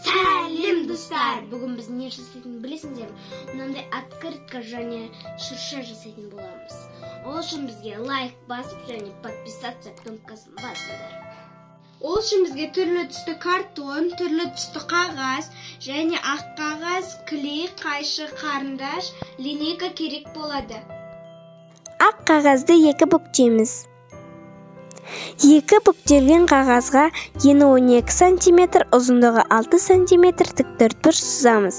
Сәлем достар! Бүгін біз не жасайтынын білесіңдер? Мынандай открытка және шырша жасайтын боламыз. Ол үшін бізге лайк басып және подписаться кнопкасын басыңдар. Ол үшін бізге түрлі түсті картон, түрлі түсті қағаз және ақ қағаз, клей, қайшы, қарындаш, линейка керек болады. Ақ қағазды 2 бүктейміз. 2 бүктелген қағазға ені 12 см, ұзындығы 6 см тік төртбұрыш сызамыз.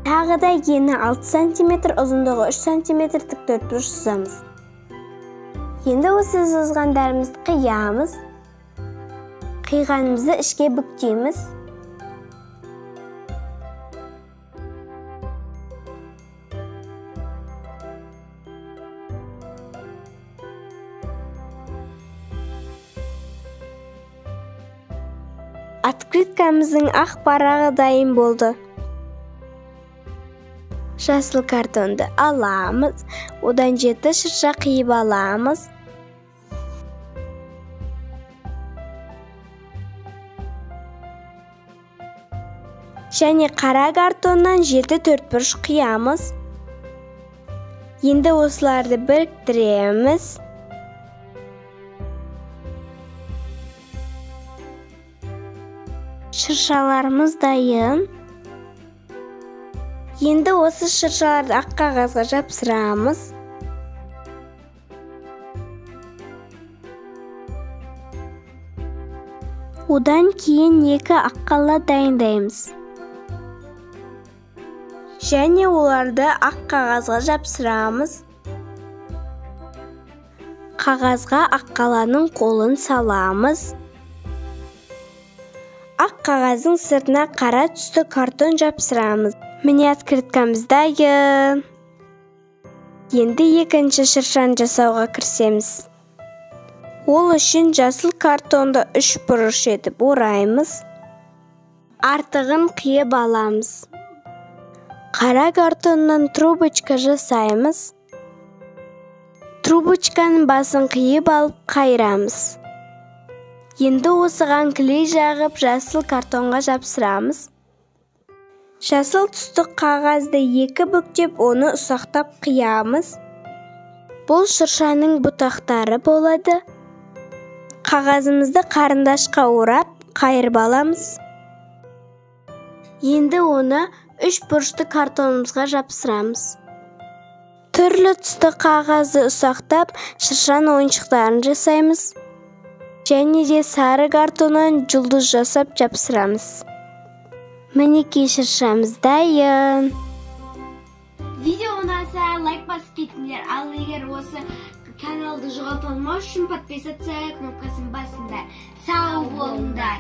Тағы да ені 6 см, ұзындығы 3 см тік төртбұрыш сызамыз. Енді осы сызғандарымызды қиямыз. Қиғанымызды ішке бүктейміз. Открыткамыздың ақ парағы дайын болды. Жасыл картонды аламыз, одан 7 шырша қиып аламыз. Және қара картоннан 7 төртбұрыш қиямыз. Енді осыларды біріктіреміз. Шыршаларымыз дайын. Енді осы шыршаларды ақ қағазға жапсырамыз. Одан кейін 2 ақ қала дайындаймыз. Және оларды ақ қағазға жапсырамыз. Қағазға ақ қаланың қолын саламыз. Ақ қағаздың сыртына қара түсті картон жапсырамыз. Міне открыткамыз дайын. Енді екінші шыршаны жасауға кірісеміз. Ол үшін жасыл картонды 3 бұрыш етіп ораймыз. Артығын қиып аламыз. Қара картоннан трубочка жасаймыз. Трубочканың басын қиып алып қайырамыз. Енді осыған клей жағып жасыл картонға жапсырамыз. Жасыл түсті қағазды 2 бүктеп, оны ұсақтап қиямыз. Бұл шыршаның бұтақтары болады. Қағазымызды қарындашқа орап, қайырып аламыз. Енді оны 3 бұрышты картонымызға жапсырамыз. Түрлі түсті қағазды ұсақтап, шыршаның ойыншықтарын жасаймыз. Және де сары картоннан жұлдыз жасап жапсырамыз. Мінекей шыршамыз дайын. Видео ұнаса лайк басып кетіңдер, ал егер осы каналды жоғалтып алмау үшін подписаться кнопкасын басыңдар. Сау болыңдар.